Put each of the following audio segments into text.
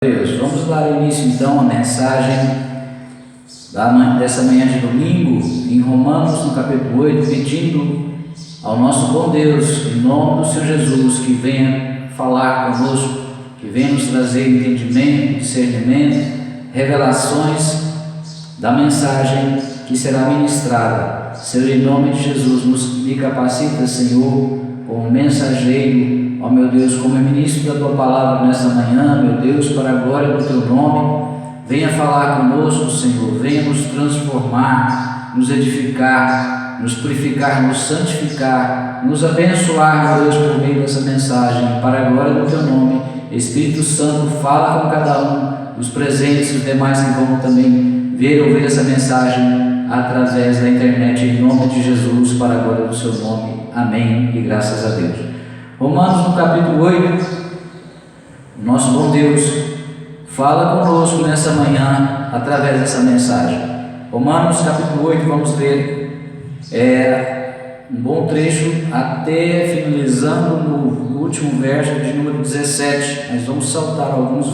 Deus, vamos dar início então à mensagem dessa manhã de domingo, em Romanos, no capítulo 8, pedindo ao nosso bom Deus, em nome do Senhor Jesus, que venha falar conosco, que venha nos trazer entendimento, discernimento, revelações da mensagem que será ministrada. Senhor, em nome de Jesus, me capacita, Senhor, como mensageiro, ó meu Deus, como ministro da Tua Palavra nessa manhã, meu Deus, para a glória do Teu nome. Venha falar conosco, Senhor, venha nos transformar, nos edificar, nos purificar, nos santificar, nos abençoar, meu Deus, por meio dessa mensagem, para a glória do Teu nome. Espírito Santo, fala com cada um dos presentes e os demais que vão também ver ou ouvir essa mensagem através da internet, em nome de Jesus, para a glória do Seu nome. Amém e graças a Deus. Romanos, no capítulo 8, nosso bom Deus fala conosco nessa manhã através dessa mensagem. Romanos, capítulo 8, vamos ler um bom trecho até finalizando no último verso de número 17. Nós vamos saltar alguns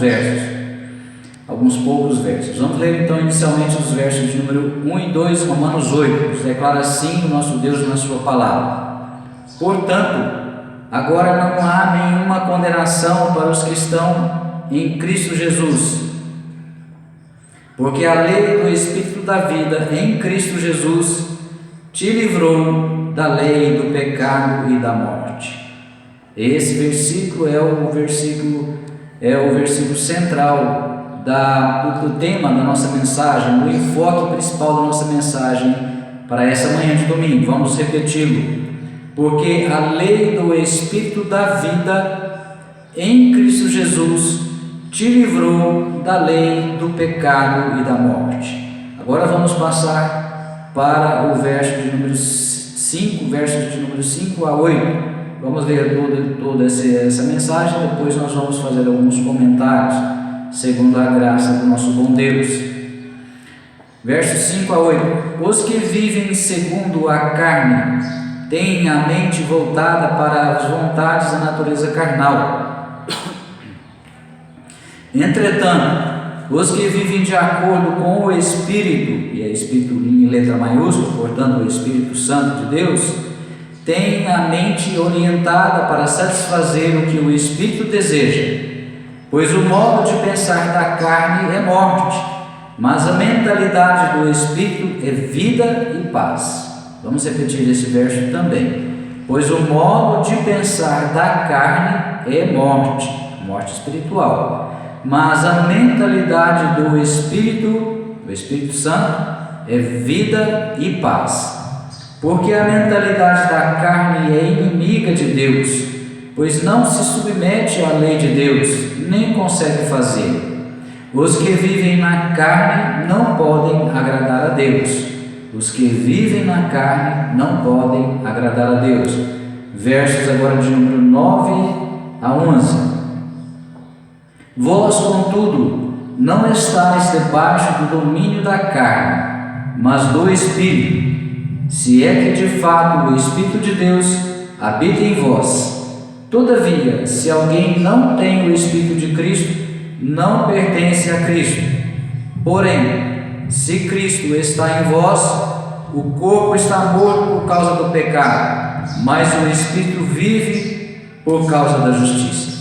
poucos versos. Vamos ler então inicialmente os versos de número 1 e 2, Romanos 8. Nos declara assim o nosso Deus na sua palavra. Portanto, agora não há nenhuma condenação para os que estão em Cristo Jesus, porque a lei do Espírito da vida em Cristo Jesus te livrou da lei do pecado e da morte. Esse versículo é o versículo central do tema da nossa mensagem, do enfoque principal da nossa mensagem para essa manhã de domingo. Vamos repeti-lo. Porque a lei do Espírito da vida em Cristo Jesus te livrou da lei do pecado e da morte. Agora vamos passar para o verso de número 5, versos de número 5 a 8. Vamos ler toda essa mensagem, depois nós vamos fazer alguns comentários, segundo a graça do nosso bom Deus. Versos 5 a 8. Os que vivem segundo a carne têm a mente voltada para as vontades da natureza carnal. Entretanto, os que vivem de acordo com o Espírito, e é Espírito em letra maiúscula, portanto o Espírito Santo de Deus, têm a mente orientada para satisfazer o que o Espírito deseja, pois o modo de pensar da carne é morte, mas a mentalidade do Espírito é vida e paz. Vamos repetir esse verso também. Pois o modo de pensar da carne é morte espiritual, mas a mentalidade do Espírito Santo, é vida e paz. Porque a mentalidade da carne é inimiga de Deus, pois não se submete à lei de Deus, nem consegue fazer. Os que vivem na carne não podem agradar a Deus. Os que vivem na carne não podem agradar a Deus. Versos agora de número 9 a 11. Vós, contudo, não estáis debaixo do domínio da carne, mas do Espírito, se é que de fato o Espírito de Deus habita em vós. Todavia, se alguém não tem o Espírito de Cristo, não pertence a Cristo. Porém, se Cristo está em vós, o corpo está morto por causa do pecado, mas o Espírito vive por causa da justiça.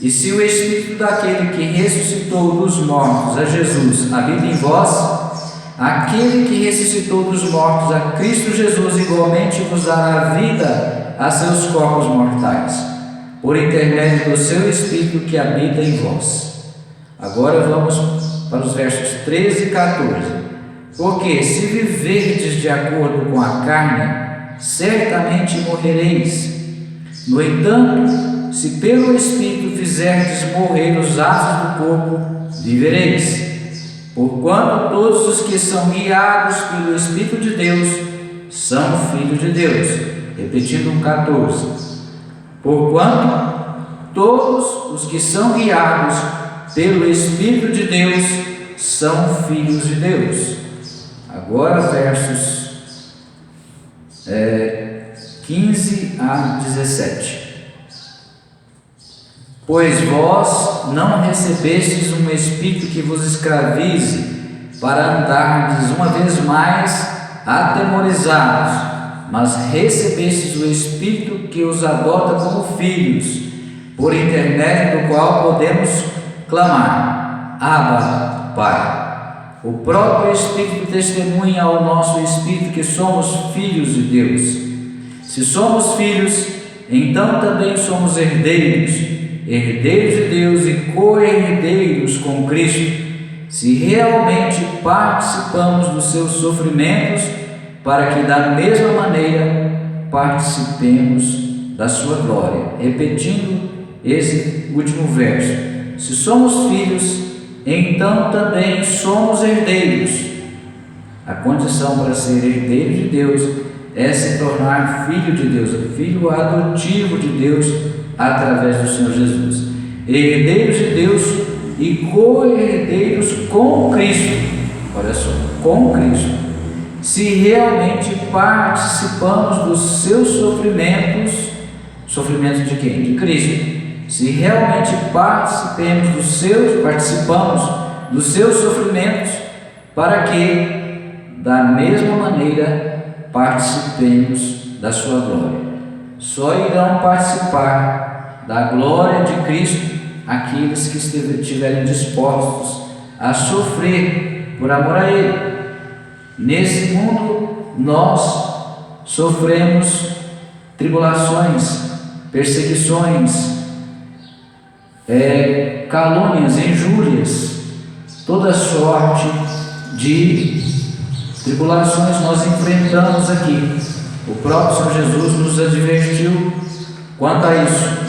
E se o Espírito daquele que ressuscitou dos mortos a Jesus habita em vós, aquele que ressuscitou dos mortos a Cristo Jesus igualmente vos dará vida a seus corpos mortais, por intermédio do seu Espírito que habita em vós. Agora vamos para os versos 13 e 14. Porque se viverdes de acordo com a carne, certamente morrereis. No entanto, se pelo Espírito fizerdes morrer os atos do corpo, vivereis. Porquanto todos os que são guiados pelo Espírito de Deus são filhos de Deus. Repetindo o 14. Porquanto todos os que são guiados pelo Espírito de Deus são filhos de Deus. Agora versos 15 a 17. Pois vós não recebestes um espírito que vos escravize, para andardes uma vez mais atemorizados, mas recebestes o Espírito que os adota como filhos, por intermédio do qual podemos clamar: Abba, Pai. O próprio Espírito testemunha ao nosso Espírito que somos filhos de Deus. Se somos filhos, então também somos herdeiros, herdeiros de Deus e co-herdeiros com Cristo, se realmente participamos dos seus sofrimentos, para que da mesma maneira participemos da sua glória. Repetindo esse último verso: se somos filhos, então também somos herdeiros. A condição para ser herdeiro de Deus é se tornar filho de Deus, filho adotivo de Deus através do Senhor Jesus. Herdeiros de Deus e co-herdeiros com Cristo. Olha só, com Cristo. Se realmente participamos dos seus sofrimentos de quem? De Cristo. Se realmente participamos dos seus sofrimentos, para que da mesma maneira participemos da sua glória. Só irão participar da glória de Cristo aqueles que estiverem dispostos a sofrer por amor a Ele. Nesse mundo nós sofremos tribulações, perseguições, calúnias, injúrias, toda sorte de tribulações nós enfrentamos aqui. O próprio Senhor Jesus nos advertiu quanto a isso.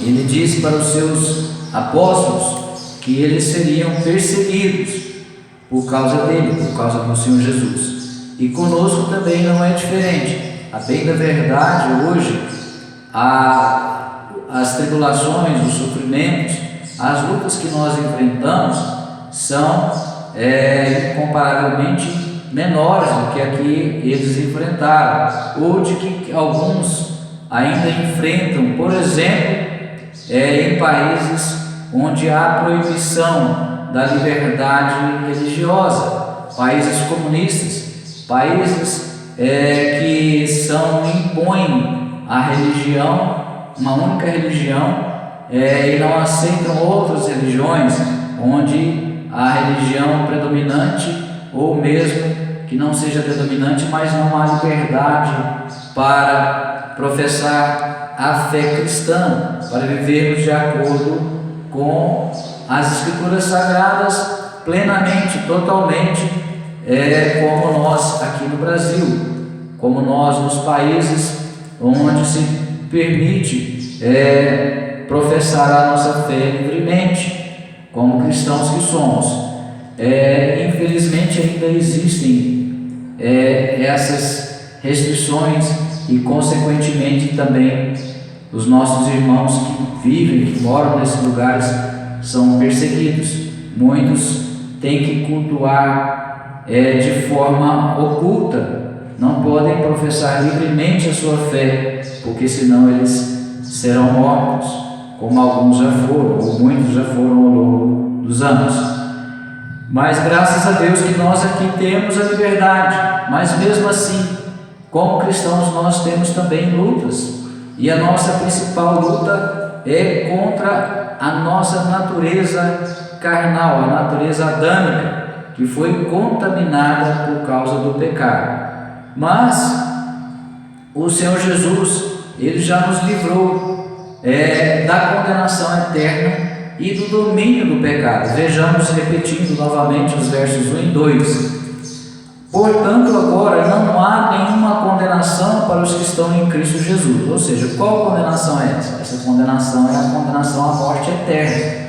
Ele disse para os seus apóstolos que eles seriam perseguidos por causa dele, por causa do Senhor Jesus. E conosco também não é diferente. A bem da verdade, hoje, as tribulações, os sofrimentos, as lutas que nós enfrentamos são incomparavelmente menores do que a que eles enfrentaram, ou de que alguns ainda enfrentam, por exemplo, em países onde há proibição da liberdade religiosa, países comunistas, países que impõem a religião, uma única religião, e não aceitam outras religiões, onde a religião predominante, ou mesmo que não seja predominante, mas não há liberdade para professar a fé cristã, para vivermos de acordo com as Escrituras Sagradas plenamente, totalmente, como nós aqui no Brasil, como nós nos países onde se permite professar a nossa fé livremente, como cristãos que somos. Infelizmente ainda existem essas restrições e consequentemente também os nossos irmãos que vivem, que moram nesses lugares são perseguidos. Muitos têm que cultuar de forma oculta, não podem professar livremente a sua fé, porque senão eles serão mortos, como alguns já foram, ou muitos já foram ao longo dos anos. Mas graças a Deus que nós aqui temos a liberdade, mas mesmo assim, como cristãos, nós temos também lutas, e a nossa principal luta é contra a nossa natureza carnal, a natureza adâmica, que foi contaminada por causa do pecado. Mas o Senhor Jesus, Ele já nos livrou da condenação eterna e do domínio do pecado. Vejamos, repetindo novamente os versos 1 e 2. Portanto, agora não há nenhuma condenação para os que estão em Cristo Jesus. Ou seja, qual condenação é essa? Essa condenação é a condenação à morte eterna.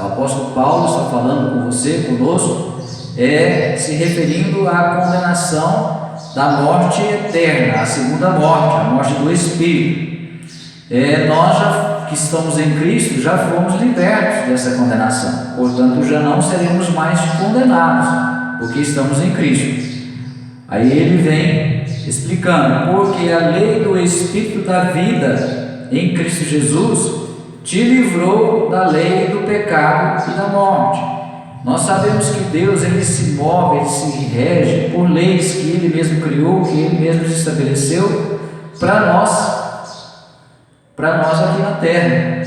O apóstolo Paulo está falando com você, conosco, se referindo à condenação da morte eterna, a segunda morte, a morte do Espírito. Nós que estamos em Cristo já fomos libertos dessa condenação, portanto já não seremos mais condenados, porque estamos em Cristo. Aí ele vem explicando: porque a lei do Espírito da vida em Cristo Jesus te livrou da lei do pecado e da morte. Nós sabemos que Deus, ele se move, ele se rege por leis que ele mesmo criou, que ele mesmo estabeleceu para aqui na terra.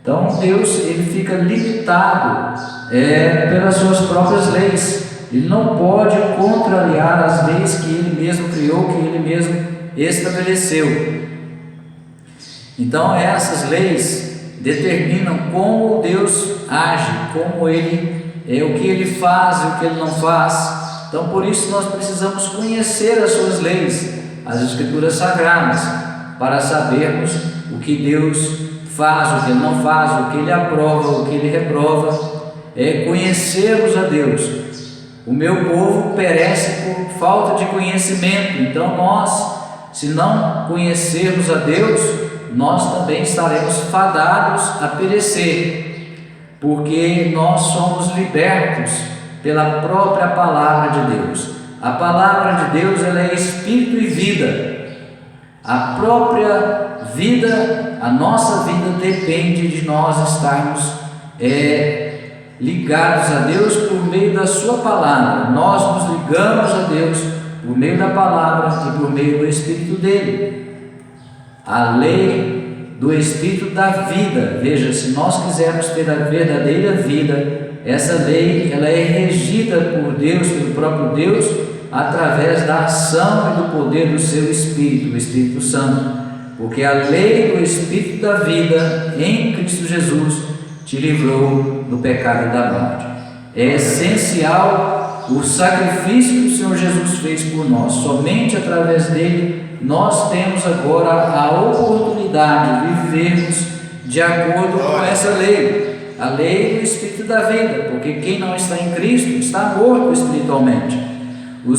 Então Deus, ele fica limitado pelas suas próprias leis. Ele não pode contrariar as leis que ele mesmo criou, que ele mesmo estabeleceu. Então essas leis determinam como Deus age, como ele o que ele faz e o que ele não faz. Então por isso nós precisamos conhecer as suas leis, as escrituras sagradas, para sabermos o que Deus faz, o que ele não faz, o que ele aprova, o que ele reprova. Conhecermos a Deus. O meu povo perece por falta de conhecimento. Então nós, se não conhecermos a Deus, nós também estaremos fadados a perecer, porque nós somos libertos pela própria palavra de Deus. A palavra de Deus, ela é espírito e vida. A própria vida, a nossa vida depende de nós estarmos ligados a Deus por meio da sua palavra. Nós nos ligamos a Deus por meio da palavra e por meio do Espírito dele. A lei do Espírito da vida. Veja, se nós quisermos ter a verdadeira vida, essa lei, ela é regida por Deus, pelo próprio Deus, através da ação e do poder do seu Espírito, o Espírito Santo. Porque a lei do Espírito da vida em Cristo Jesus te livrou do pecado e da morte. É essencial o sacrifício que o Senhor Jesus fez por nós. Somente através dele nós temos agora a oportunidade de vivermos de acordo com essa lei, a lei do Espírito da vida, porque quem não está em Cristo está morto espiritualmente. O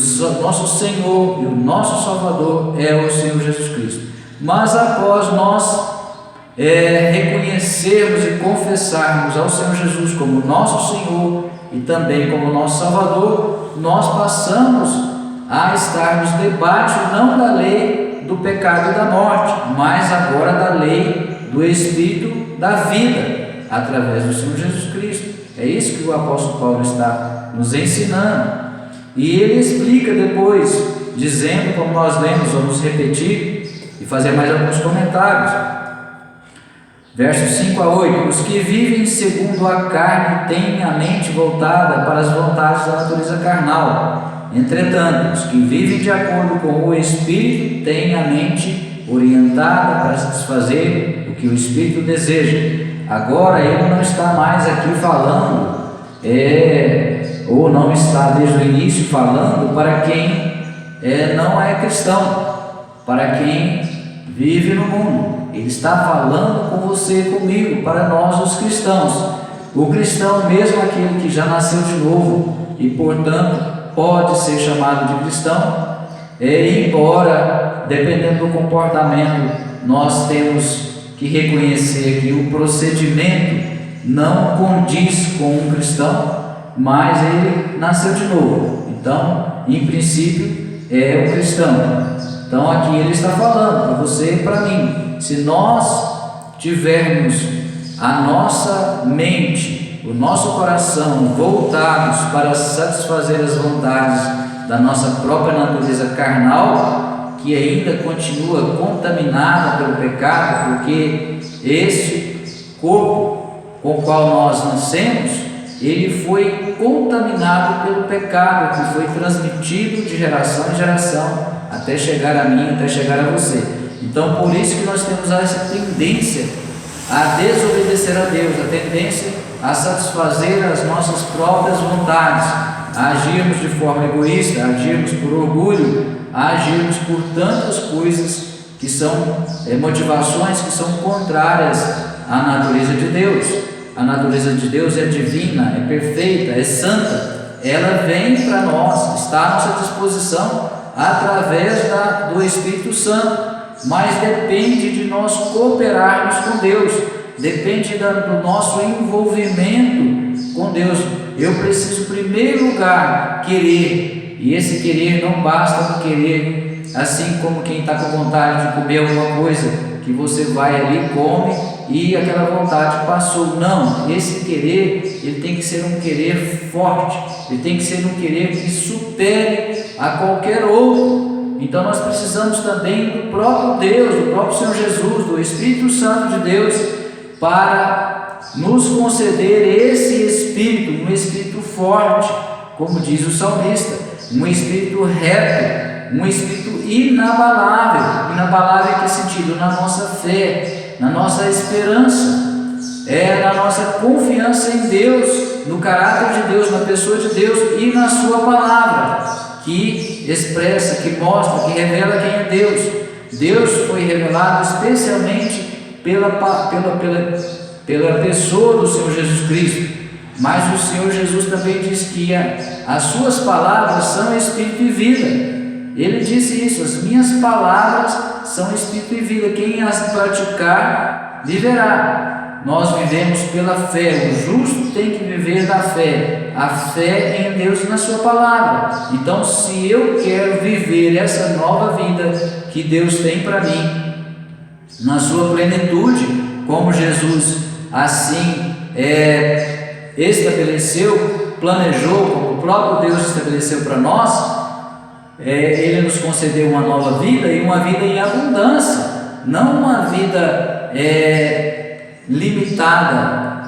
nosso Senhor e o nosso Salvador é o Senhor Jesus Cristo. Mas após nós reconhecermos e confessarmos ao Senhor Jesus como nosso Senhor e também como nosso Salvador, nós passamos a estarmos debaixo não da lei do pecado e da morte, mas agora da lei do Espírito da vida, através do Senhor Jesus Cristo. É isso que o apóstolo Paulo está nos ensinando. E ele explica depois, dizendo, como nós lemos, vamos repetir e fazer mais alguns comentários. Versos 5 a 8: os que vivem segundo a carne têm a mente voltada para as vontades da natureza carnal. Entretanto, os que vivem de acordo com o Espírito têm a mente orientada para satisfazer o que o Espírito deseja. Agora ele não está mais aqui falando, ou não está desde o início falando para quem não é cristão, para quem vive no mundo. Ele está falando com você e comigo, para nós os cristãos. O cristão, mesmo aquele que já nasceu de novo e portanto pode ser chamado de cristão, embora, dependendo do comportamento, nós temos que reconhecer que o procedimento não condiz com um cristão, mas ele nasceu de novo, então, em princípio, é um cristão. Então aqui ele está falando para você e para mim, se nós tivermos a nossa mente, o nosso coração voltados para satisfazer as vontades da nossa própria natureza carnal, que ainda continua contaminada pelo pecado, porque esse corpo com o qual nós nascemos, ele foi contaminado pelo pecado, que foi transmitido de geração em geração, até chegar a mim, até chegar a você. Então por isso que nós temos essa tendência a desobedecer a Deus, a tendência a satisfazer as nossas próprias vontades, a agirmos de forma egoísta, a agirmos por orgulho, a agirmos por tantas coisas que são motivações que são contrárias à natureza de Deus. A natureza de Deus é divina, é perfeita, é santa. Ela vem para nós, está à nossa disposição através do Espírito Santo, mas depende de nós cooperarmos com Deus, depende do nosso envolvimento com Deus. Eu preciso, em primeiro lugar, querer, e esse querer não basta querer, assim como quem está com vontade de comer alguma coisa, que você vai ali, come e aquela vontade passou. Não, esse querer, ele tem que ser um querer forte, ele tem que ser um querer que supere a qualquer outro. Então nós precisamos também do próprio Deus, do próprio Senhor Jesus, do Espírito Santo de Deus, para nos conceder esse Espírito, um Espírito forte, como diz o salmista, um Espírito reto, um Espírito inabalável. Inabalável em que sentido? Na nossa fé, na nossa esperança, na nossa confiança em Deus, no caráter de Deus, na pessoa de Deus e na sua palavra, que expressa, que mostra, que revela quem é Deus. Deus foi revelado especialmente pela pessoa do Senhor Jesus Cristo, mas o Senhor Jesus também diz que as suas palavras são Espírito e vida. Ele disse isso: as minhas palavras são Espírito e vida, quem as praticar viverá. Nós vivemos pela fé, o justo tem que viver da fé, a fé em Deus e na sua palavra. Então, se eu quero viver essa nova vida que Deus tem para mim, na sua plenitude, como Jesus assim estabeleceu, planejou, como o próprio Deus estabeleceu para nós, Ele nos concedeu uma nova vida, e uma vida em abundância, não uma vida limitada,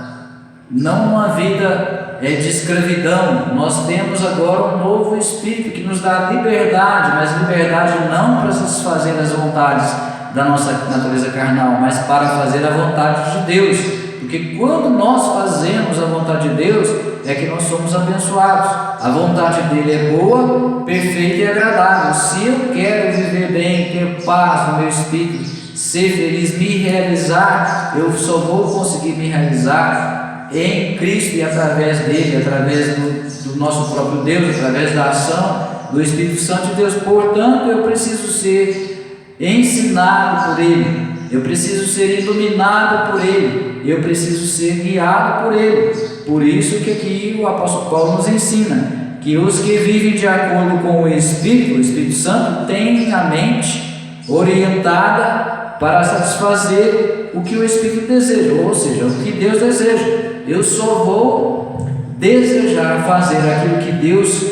não uma vida de escravidão. Nós temos agora um novo Espírito que nos dá liberdade, mas liberdade não para satisfazer as vontades da nossa natureza carnal, mas para fazer a vontade de Deus. Porque quando nós fazemos a vontade de Deus, é que nós somos abençoados. A vontade dele é boa, perfeita e agradável. Se eu quero viver bem, ter paz no meu espírito, ser feliz, me realizar, eu só vou conseguir me realizar em Cristo e através dele, através do nosso próprio Deus, através da ação do Espírito Santo de Deus. Portanto, eu preciso ser ensinado por ele, eu preciso ser iluminado por ele, eu preciso ser guiado por ele. Por isso que aqui o apóstolo Paulo nos ensina que os que vivem de acordo com o Espírito Santo, têm a mente orientada para satisfazer o que o Espírito deseja, ou seja, o que Deus deseja. Eu só vou desejar fazer aquilo que Deus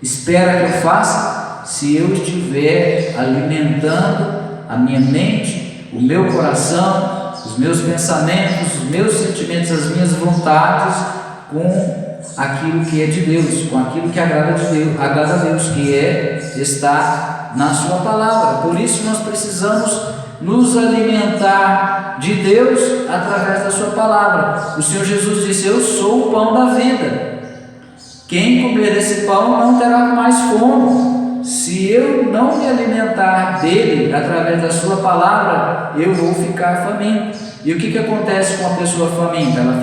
espera que eu faça se eu estiver alimentando a minha mente, o meu coração, os meus pensamentos, os meus sentimentos, as minhas vontades com aquilo que é de Deus, com aquilo que agrada a Deus, que está na sua palavra. Por isso nós precisamos nos alimentar de Deus através da sua palavra. O Senhor Jesus disse: eu sou o pão da vida, quem comer desse pão não terá mais fome. Se eu não me alimentar dele através da sua palavra, eu vou ficar faminto. E o que acontece com a pessoa faminta? Ela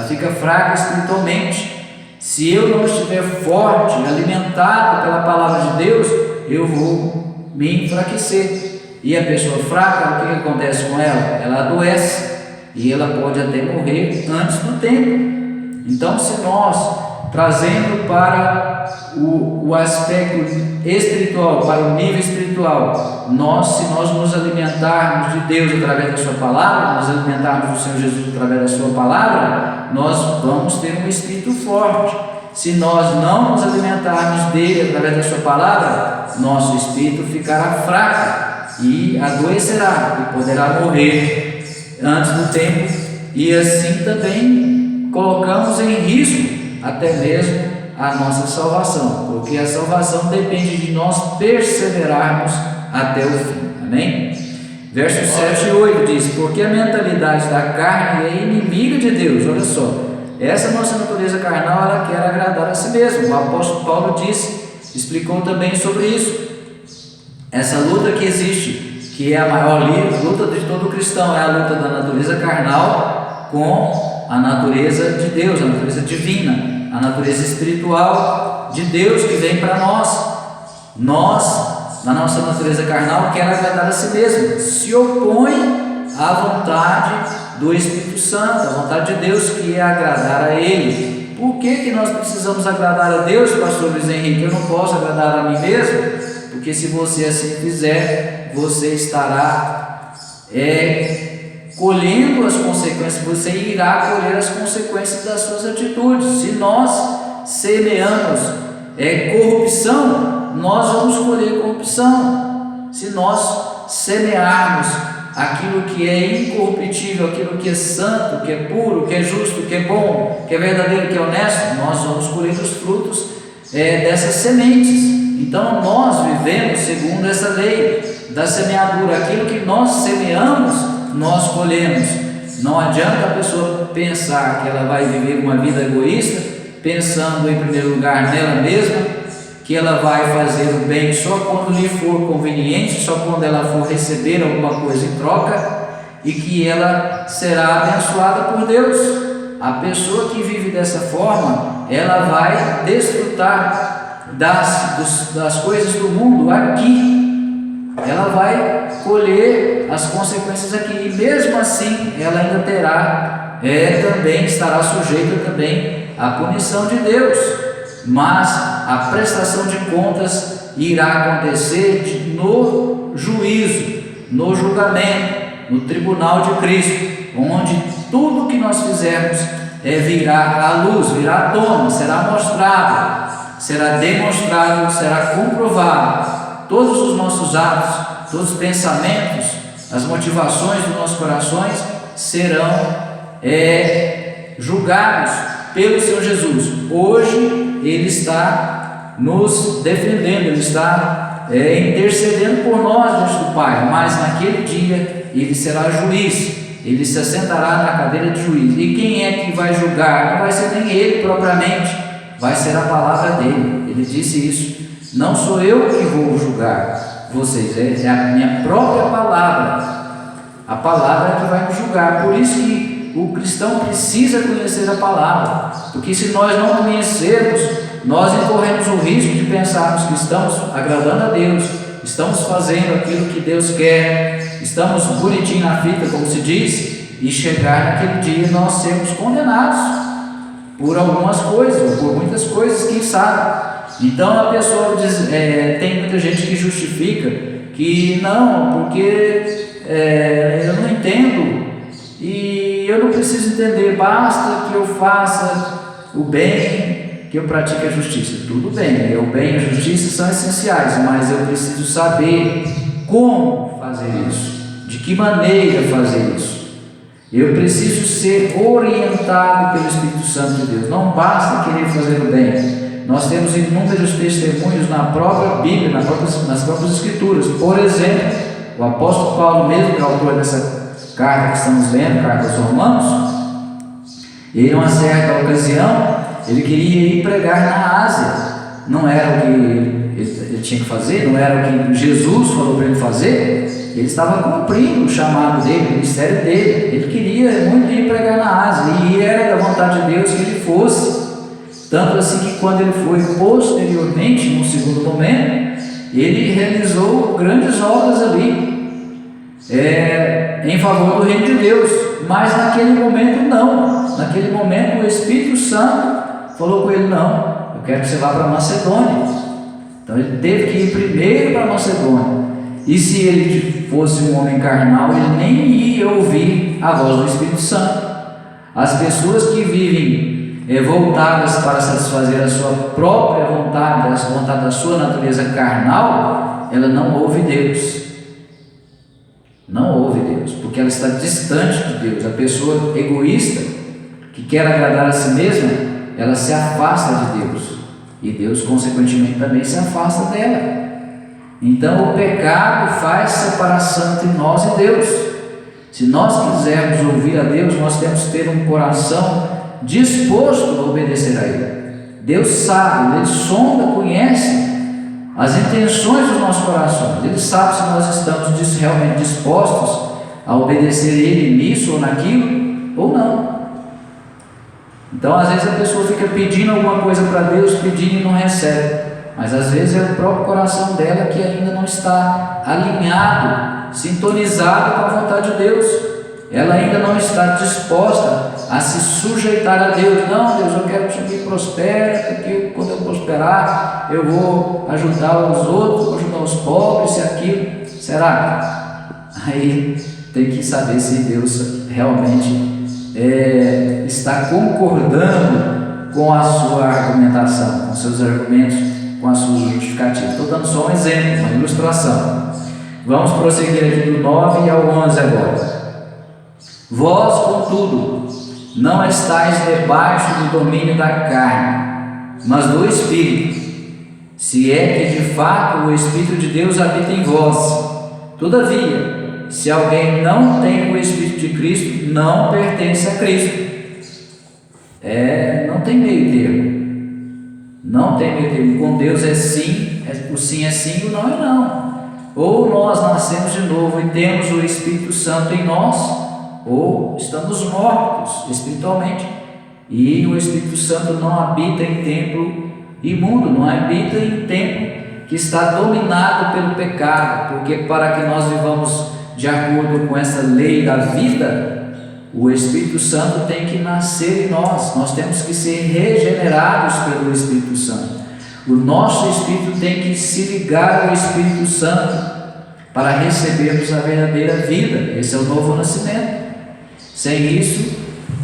fica fraca espiritualmente. Se eu não estiver forte, alimentado pela palavra de Deus, eu vou me enfraquecer. E a pessoa fraca, o que acontece com ela? Ela adoece e ela pode até morrer antes do tempo. Então, se nós, trazendo para o aspecto espiritual, para o nível espiritual, se nós nos alimentarmos de Deus através da sua palavra, nos alimentarmos do Senhor Jesus através da sua palavra, nós vamos ter um espírito forte. Se nós não nos alimentarmos dele através da sua palavra, nosso espírito ficará fraco e adoecerá e poderá morrer antes do tempo, e assim também colocamos em risco até mesmo a nossa salvação, porque a salvação depende de nós perseverarmos até o fim. Amém? Versos 7 e 8 diz: porque a mentalidade da carne é inimiga de Deus. Olha só, essa nossa natureza carnal, ela quer agradar a si mesmo. O apóstolo Paulo explicou também sobre isso. Essa luta que existe, que é a maior luta de todo cristão, é a luta da natureza carnal com a natureza de Deus, a natureza divina, a natureza espiritual de Deus que vem para nós. Nós, na nossa natureza carnal, quer agradar a si mesmo, se opõe à vontade do Espírito Santo, a vontade de Deus, que é agradar a Ele. Por que nós precisamos agradar a Deus, pastor Luiz Henrique? Eu não posso agradar a mim mesmo? Porque se você assim fizer, você estará colhendo as consequências, você irá colher as consequências das suas atitudes. Se nós semeamos corrupção, nós vamos colher corrupção. Se nós semearmos aquilo que é incorruptível, aquilo que é santo, que é puro, que é justo, que é bom, que é verdadeiro, que é honesto, nós vamos colher os frutos dessas sementes. Então nós vivemos segundo essa lei da semeadura. Aquilo que nós semeamos, nós colhemos. Não adianta a pessoa pensar que ela vai viver uma vida egoísta, pensando em primeiro lugar nela mesma, que ela vai fazer o bem só quando lhe for conveniente, só quando ela for receber alguma coisa em troca, e que ela será abençoada por Deus. A pessoa que vive dessa forma, ela vai desfrutar das coisas do mundo aqui, ela vai colher as consequências aqui, e mesmo assim ela ainda terá, também estará sujeita também à punição de Deus, mas a prestação de contas irá acontecer no juízo, no julgamento, no tribunal de Cristo, onde tudo que nós fizermos virá à luz, virá à tona, será mostrado, será demonstrado, será comprovado. Todos os nossos atos, todos os pensamentos, as motivações dos nossos corações serão julgados pelo Senhor Jesus. Hoje Ele está nos defendendo, Ele está intercedendo por nós diante do Pai, mas naquele dia Ele será juiz, Ele se assentará na cadeira de juiz. E quem é que vai julgar? Não vai ser nem Ele propriamente, vai ser a palavra dele. Ele disse isso: não sou eu que vou julgar vocês, é a minha própria palavra. A palavra é que vai nos julgar. Por isso que o cristão precisa conhecer a palavra, porque se nós não conhecermos, nós incorremos o risco de pensarmos que estamos agradando a Deus, estamos fazendo aquilo que Deus quer, estamos bonitinho na fita, como se diz, e chegar naquele dia nós sermos condenados por algumas coisas, ou por muitas coisas, quem sabe. Então a pessoa diz, tem muita gente que justifica que não, porque eu não entendo e eu não preciso entender, basta que eu faça o bem, que eu pratique a justiça. Tudo bem, o bem e a justiça são essenciais, mas eu preciso saber como fazer isso, de que maneira fazer isso. Eu preciso ser orientado pelo Espírito Santo de Deus. Não basta querer fazer o bem. Nós temos inúmeros testemunhos na própria Bíblia, nas próprias Escrituras. Por exemplo, o apóstolo Paulo mesmo, que é o autor dessa carta que estamos lendo, carta aos Romanos, ele, em uma certa ocasião, ele queria ir pregar na Ásia. Não era o que ele tinha que fazer, não era o que Jesus falou para ele fazer. Ele estava cumprindo o chamado dele, o ministério dele. Ele queria muito ir pregar na Ásia, e era da vontade de Deus que ele fosse. Tanto assim que quando ele foi posteriormente, no segundo momento, ele realizou grandes obras ali, em favor do reino de Deus. Mas naquele momento não. Naquele momento o Espírito Santo falou com ele: não, eu quero que você vá para Macedônia. Então ele teve que ir primeiro para Macedônia. E se ele fosse um homem carnal, ele nem ia ouvir a voz do Espírito Santo. As pessoas que vivem voltadas para satisfazer a sua própria vontade, a vontade da sua natureza carnal, ela não ouve Deus. Não ouve Deus, porque ela está distante de Deus. A pessoa egoísta, que quer agradar a si mesma, ela se afasta de Deus, e Deus consequentemente também se afasta dela. Então o pecado faz separação entre nós e Deus. Se nós quisermos ouvir a Deus, nós temos que ter um coração disposto a obedecer a Ele. Deus sabe, Ele sonda, conhece as intenções dos nossos corações. Ele sabe se nós estamos realmente dispostos a obedecer a Ele nisso ou naquilo, ou não. Então às vezes a pessoa fica pedindo alguma coisa para Deus, pedindo e não recebe, mas às vezes é o próprio coração dela que ainda não está alinhado, sintonizado com a vontade de Deus. Ela ainda não está disposta a se sujeitar a Deus. Não, Deus, eu quero que me prospere, porque quando eu prosperar, eu vou ajudar os outros, vou ajudar os pobres, e aquilo. Será? Aí tem que saber se Deus realmente está concordando com a sua argumentação, com seus argumentos, com a sua justificativa. Estou dando só um exemplo, uma ilustração. Vamos prosseguir aqui do 9 ao 11 agora. Vós, contudo, não estáis debaixo do domínio da carne, mas do Espírito, se é que de fato o Espírito de Deus habita em vós. Todavia, se alguém não tem o Espírito de Cristo, não pertence a Cristo. Não tem meio termo. Não tem meio termo. Com Deus é sim, o sim é sim, o não é não. Ou nós nascemos de novo e temos o Espírito Santo em nós, ou estamos mortos espiritualmente. E o Espírito Santo não habita em templo imundo, não habita em templo que está dominado pelo pecado, porque para que nós vivamos de acordo com essa lei da vida, o Espírito Santo tem que nascer em nós. Nós temos que ser regenerados pelo Espírito Santo. O nosso espírito tem que se ligar ao Espírito Santo para recebermos a verdadeira vida. Esse é o novo nascimento. Sem isso,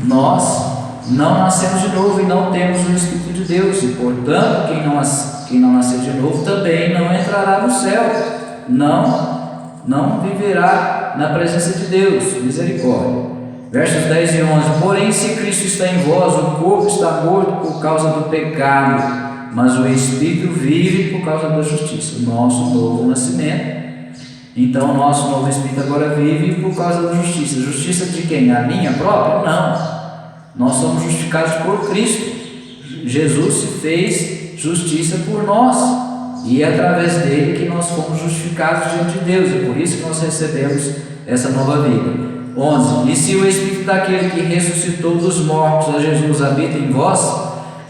nós não nascemos de novo e não temos o Espírito de Deus. E, portanto, quem não nascer de novo também não entrará no céu. Não viverá na presença de Deus. Misericórdia. Versos 10 e 11. Porém, se Cristo está em vós, o corpo está morto por causa do pecado, mas o Espírito vive por causa da justiça. O nosso novo nascimento. Então, o nosso novo Espírito agora vive por causa da justiça. Justiça de quem? A minha própria? Não. Nós somos justificados por Cristo. Jesus se fez justiça por nós. E é através dele que nós fomos justificados diante de Deus. É por isso que nós recebemos essa nova vida. 11. E se o Espírito daquele que ressuscitou dos mortos a Jesus habita em vós,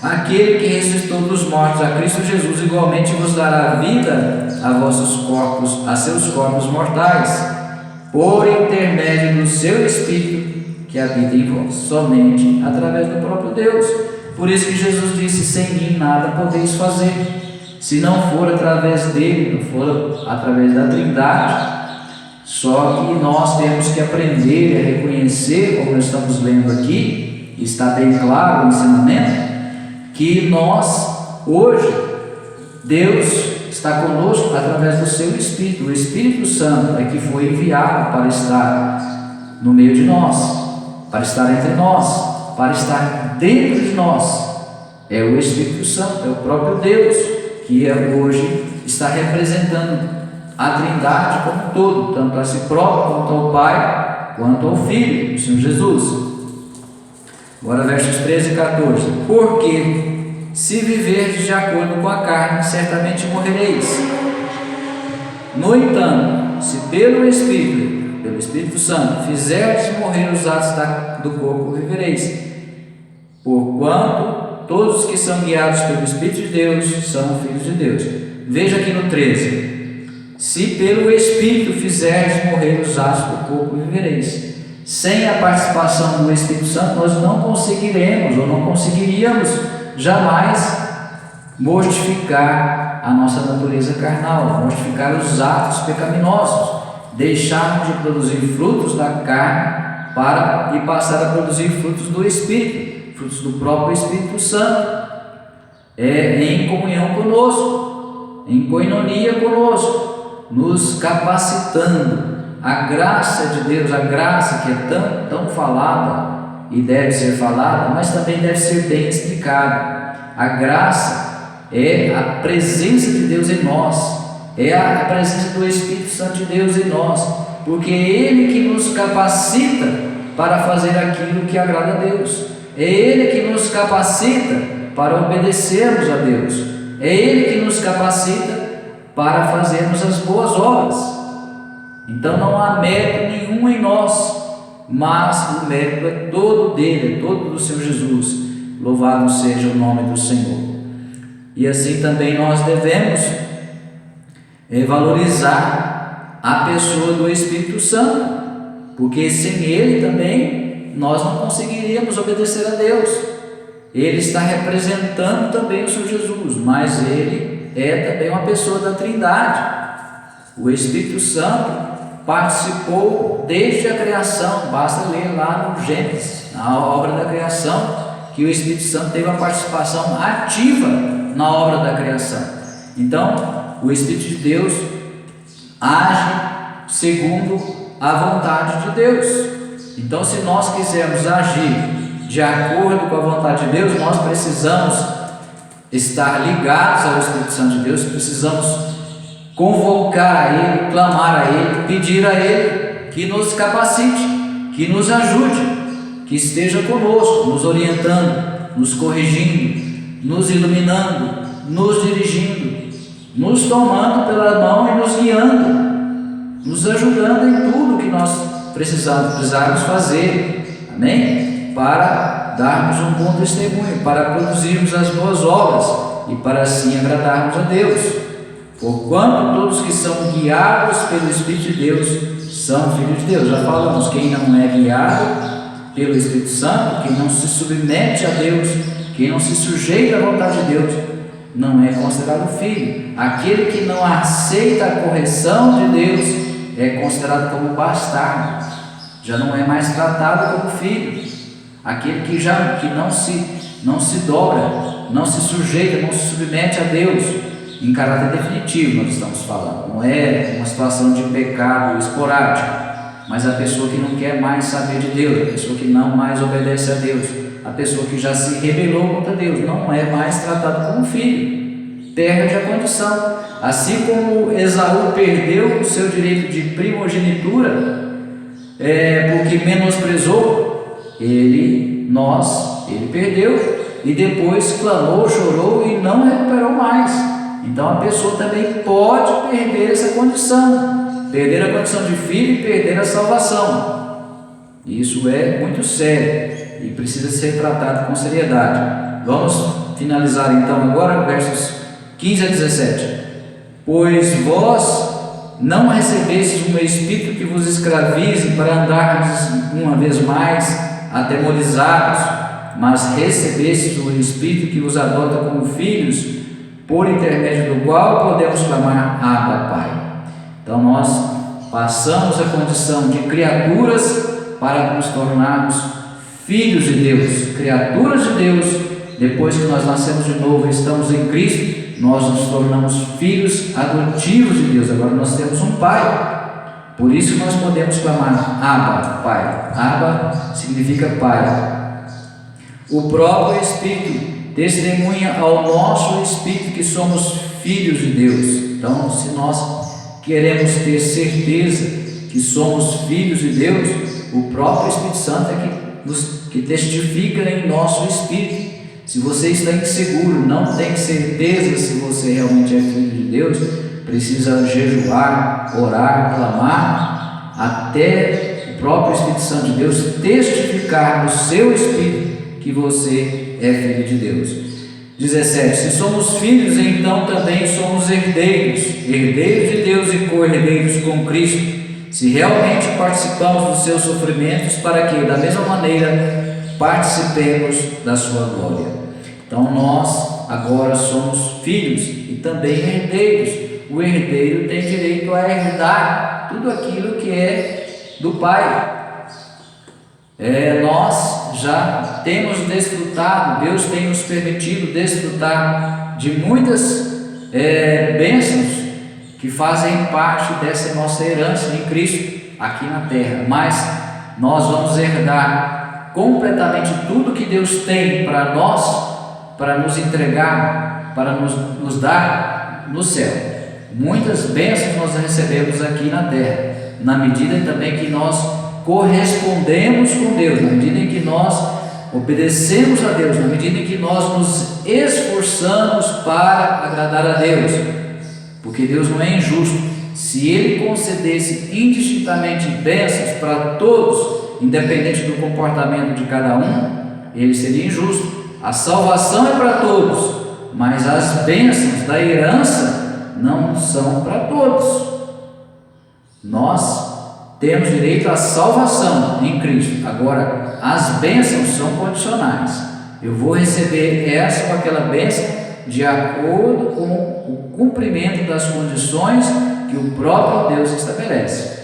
aquele que ressuscitou dos mortos a Cristo Jesus igualmente vos dará vida a vossos corpos, a seus corpos mortais, por intermédio do seu Espírito que habita em vós, somente através do próprio Deus. Por isso que Jesus disse: sem mim nada podeis fazer. Se não for através dele, não for através da Trindade. Só que nós temos que aprender a reconhecer, como nós estamos lendo aqui, está bem claro o ensinamento, que nós, hoje, Deus está conosco através do seu Espírito. O Espírito Santo é que foi enviado para estar no meio de nós, para estar entre nós, para estar dentro de nós. É o Espírito Santo, é o próprio Deus, que hoje está representando a Trindade como um todo, tanto a si próprio, quanto ao Pai, quanto ao Filho, o Senhor Jesus. Agora versos 13 e 14. Porque se viverdes de acordo com a carne, certamente morrereis. No entanto, se pelo Espírito Santo, fizerdes morrer os atos do corpo, vivereis. Porquanto todos os que são guiados pelo Espírito de Deus são filhos de Deus. Veja aqui no 13. Se pelo Espírito fizerdes morrer os atos do corpo, vivereis. Sem a participação do Espírito Santo, nós não conseguiremos, ou não conseguiríamos jamais mortificar a nossa natureza carnal, mortificar os atos pecaminosos, deixarmos de produzir frutos da carne e passar a produzir frutos do Espírito, frutos do próprio Espírito Santo, em comunhão conosco, em coinonia conosco, nos capacitando. A graça de Deus, a graça que é tão falada e deve ser falada, mas também deve ser bem explicada. A graça é a presença de Deus em nós, é a presença do Espírito Santo de Deus em nós, porque é Ele que nos capacita para fazer aquilo que agrada a Deus, é Ele que nos capacita para obedecermos a Deus, é Ele que nos capacita para fazermos as boas obras. Então não há mérito nenhum em nós, mas o mérito é todo dele, é todo do Senhor Jesus. Louvado seja o nome do Senhor. E assim também nós devemos valorizar a pessoa do Espírito Santo, porque sem ele também nós não conseguiríamos obedecer a Deus. Ele está representando também o Senhor Jesus, mas ele é também uma pessoa da Trindade. O Espírito Santo participou desde a criação. Basta ler lá no Gênesis, na obra da criação, que o Espírito Santo teve uma participação ativa na obra da criação. Então, o Espírito de Deus age segundo a vontade de Deus. Então, se nós quisermos agir de acordo com a vontade de Deus, nós precisamos estar ligados ao Espírito Santo de Deus, precisamos convocar a Ele, clamar a Ele, pedir a Ele que nos capacite, que nos ajude, que esteja conosco, nos orientando, nos corrigindo, nos iluminando, nos dirigindo, nos tomando pela mão e nos guiando, nos ajudando em tudo que nós precisarmos fazer, amém? Para darmos um bom testemunho, para produzirmos as boas obras e para assim agradarmos a Deus. Porquanto todos que são guiados pelo Espírito de Deus são filhos de Deus. Já falamos, quem não é guiado pelo Espírito Santo, quem não se submete a Deus, quem não se sujeita à vontade de Deus, não é considerado filho. Aquele que não aceita a correção de Deus é considerado como bastardo, já não é mais tratado como filho. Aquele que não se dobra, não se sujeita, não se submete a Deus, em caráter definitivo nós estamos falando, não é uma situação de pecado esporádico, mas a pessoa que não quer mais saber de Deus, a pessoa que não mais obedece a Deus, a pessoa que já se rebelou contra Deus, não é mais tratado como filho, perde a condição. Assim como Esaú perdeu o seu direito de primogenitura, porque menosprezou, ele perdeu, e depois clamou, chorou e não recuperou mais. Então a pessoa também pode perder essa condição, perder a condição de filho e perder a salvação. Isso é muito sério e precisa ser tratado com seriedade. Vamos finalizar então agora versos 15 a 17. Pois vós não recebestes um espírito que vos escravize para andardes uma vez mais atemorizados, mas recebestes o Espírito que os adota como filhos, por intermédio do qual podemos clamar Abba, Pai. Então nós passamos a condição de criaturas para nos tornarmos filhos de Deus, criaturas de Deus. Depois que nós nascemos de novo e estamos em Cristo, nós nos tornamos filhos adotivos de Deus. Agora nós temos um Pai. Por isso nós podemos clamar Abba, Pai. Abba significa Pai. O próprio Espírito testemunha ao nosso Espírito que somos filhos de Deus. Então, se nós queremos ter certeza que somos filhos de Deus, o próprio Espírito Santo é que testifica em nosso Espírito. Se você está inseguro, não tem certeza se você realmente é filho de Deus, precisa jejuar, orar, clamar, até o próprio Espírito Santo de Deus testificar no seu Espírito que você é filho de Deus. 17. Se somos filhos, então também somos herdeiros, herdeiros de Deus e co-herdeiros com Cristo, se realmente participamos dos seus sofrimentos, para que, da mesma maneira, participemos da sua glória. Então nós agora somos filhos e também herdeiros. O herdeiro tem direito a herdar tudo aquilo que é do Pai. Nós já temos desfrutado, Deus tem nos permitido desfrutar de muitas bênçãos que fazem parte dessa nossa herança em Cristo aqui na terra, mas nós vamos herdar completamente tudo que Deus tem para nós, para nos entregar, para nos dar no céu. Muitas bênçãos nós recebemos aqui na terra, na medida também que nós correspondemos com Deus, na medida em que nós obedecemos a Deus, na medida em que nós nos esforçamos para agradar a Deus, porque Deus não é injusto. Se Ele concedesse indistintamente bênçãos para todos, independente do comportamento de cada um, Ele seria injusto. A salvação é para todos, mas as bênçãos da herança não são para todos. Nós temos direito à salvação em Cristo. Agora, as bênçãos são condicionais. Eu vou receber essa ou aquela bênção de acordo com o cumprimento das condições que o próprio Deus estabelece.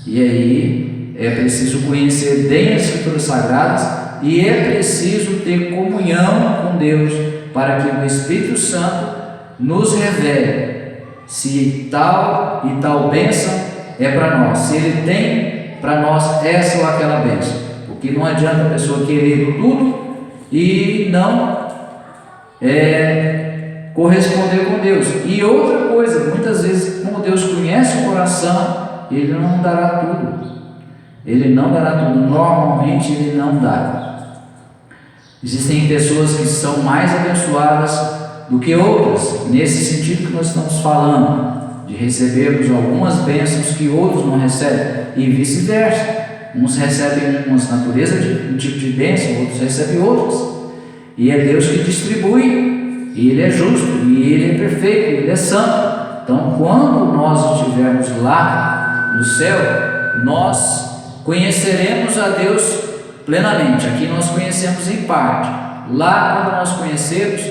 E aí é preciso conhecer bem as Escrituras Sagradas e é preciso ter comunhão com Deus para que o Espírito Santo nos revele se tal e tal bênção é para nós, se Ele tem para nós essa ou aquela bênção, porque não adianta a pessoa querer tudo e não corresponder com Deus. E outra coisa, muitas vezes, como Deus conhece o coração, Ele não dará tudo. Ele não dará tudo. Normalmente Ele não dá. Existem pessoas que são mais abençoadas do que outras, nesse sentido que nós estamos falando, de recebermos algumas bênçãos que outros não recebem, e vice-versa. Uns recebem umas naturezas de um tipo de bênção, outros recebem outras. E é Deus que distribui, e Ele é justo, e Ele é perfeito, Ele é santo. Então, quando nós estivermos lá no céu, nós conheceremos a Deus plenamente. Aqui nós conhecemos em parte. Lá, quando nós conhecermos,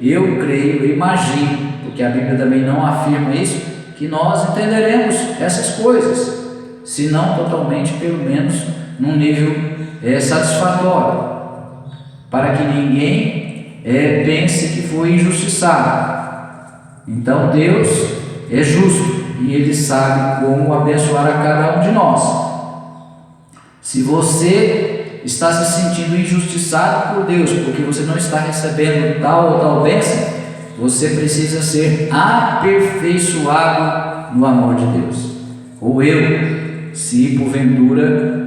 eu creio, eu imagino, porque a Bíblia também não afirma isso, que nós entenderemos essas coisas, se não totalmente, pelo menos num nível satisfatório, para que ninguém pense que foi injustiçado. Então Deus é justo e Ele sabe como abençoar a cada um de nós. Se você está se sentindo injustiçado por Deus, porque você não está recebendo tal ou tal bênção, você precisa ser aperfeiçoado no amor de Deus. Ou eu, se porventura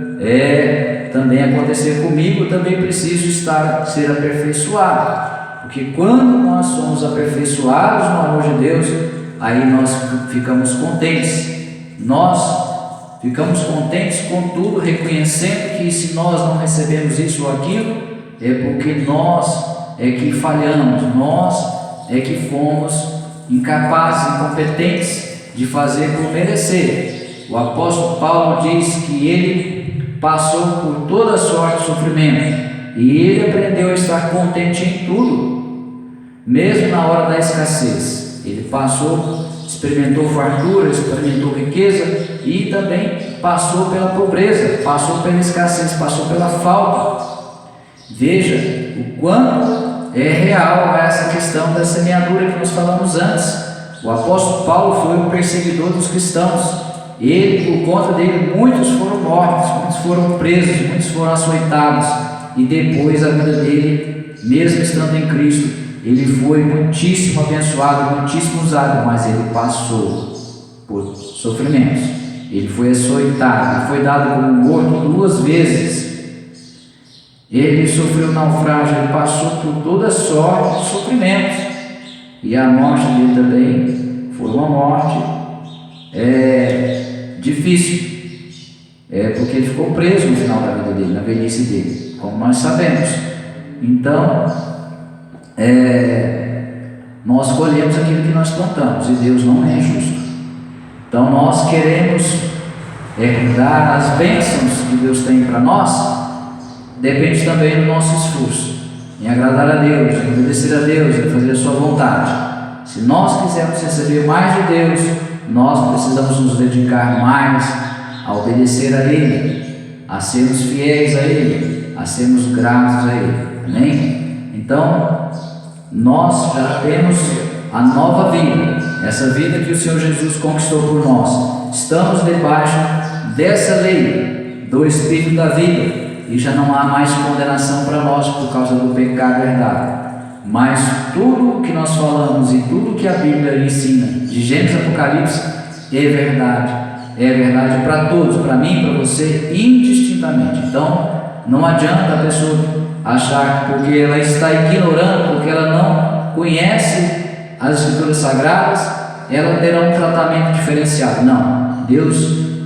também acontecer comigo, eu também preciso ser aperfeiçoado. Porque quando nós somos aperfeiçoados no amor de Deus, aí nós ficamos contentes. Nós ficamos contentes com tudo, reconhecendo que se nós não recebemos isso ou aquilo, é porque nós é que falhamos, nós é que fomos incapazes, incompetentes de fazer por merecer. O apóstolo Paulo diz que ele passou por toda sorte de sofrimento e ele aprendeu a estar contente em tudo, mesmo na hora da escassez. Ele experimentou fartura, experimentou riqueza e também passou pela pobreza, passou pela escassez, passou pela falta. Veja o quanto é real essa questão da semeadura que nós falamos antes. O apóstolo Paulo foi um perseguidor dos cristãos. Ele, por conta dele, muitos foram mortos, muitos foram presos, muitos foram açoitados. E depois a vida dele, mesmo estando em Cristo, ele foi muitíssimo abençoado, muitíssimo usado, mas ele passou por sofrimentos. Ele foi açoitado, ele foi dado como morto 2 vezes. Ele sofreu naufrágio, ele passou por toda sorte de sofrimentos. E a morte dele também foi uma morte difícil, porque ele ficou preso no final da vida dele, na velhice dele, como nós sabemos. Então, nós colhemos aquilo que nós plantamos, e Deus não é injusto. Então nós queremos dar as bênçãos que Deus tem para nós, depende também do nosso esforço em agradar a Deus, em obedecer a Deus, em fazer a sua vontade. Se nós quisermos receber mais de Deus, nós precisamos nos dedicar mais a obedecer a Ele, a sermos fiéis a Ele, a sermos gratos a Ele. Amém? Então, nós já temos a nova vida, essa vida que o Senhor Jesus conquistou por nós. Estamos debaixo dessa lei do Espírito da vida e já não há mais condenação para nós por causa do pecado herdado. Mas tudo o que nós falamos e tudo que a Bíblia ensina, de Gênesis a Apocalipse, é verdade. É verdade para todos, para mim, para você, indistintamente. Então, não adianta a pessoa achar que porque ela está ignorando, porque ela não conhece as Escrituras Sagradas, ela terá um tratamento diferenciado. Não, Deus,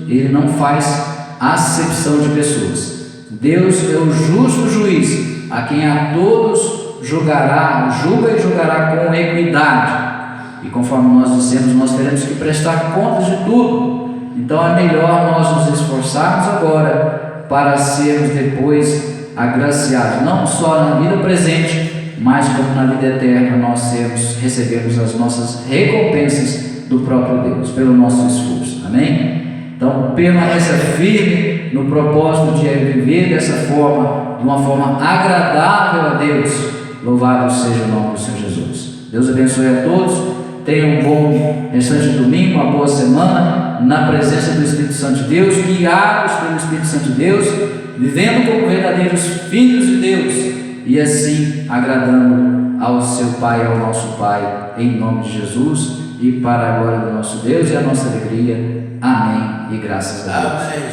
Ele não faz acepção de pessoas. Deus é o justo juiz, a quem a todos julga e julgará com equidade. E conforme nós dissemos, nós teremos que prestar contas de tudo. Então é melhor nós nos esforçarmos agora para sermos depois agraciados, não só na vida presente, mas como na vida eterna nós recebemos as nossas recompensas do próprio Deus, pelo nosso esforço. Amém? Então permaneça firme no propósito de viver dessa forma, de uma forma agradável a Deus. Louvado seja o nome do Senhor Jesus. Deus abençoe a todos. Tenham um bom restante de domingo, uma boa semana, na presença do Espírito Santo de Deus, guiados pelo Espírito Santo de Deus, vivendo como verdadeiros filhos de Deus e assim agradando ao seu Pai, ao nosso Pai, em nome de Jesus e para a glória do nosso Deus e a nossa alegria. Amém e graças a Deus. Amém.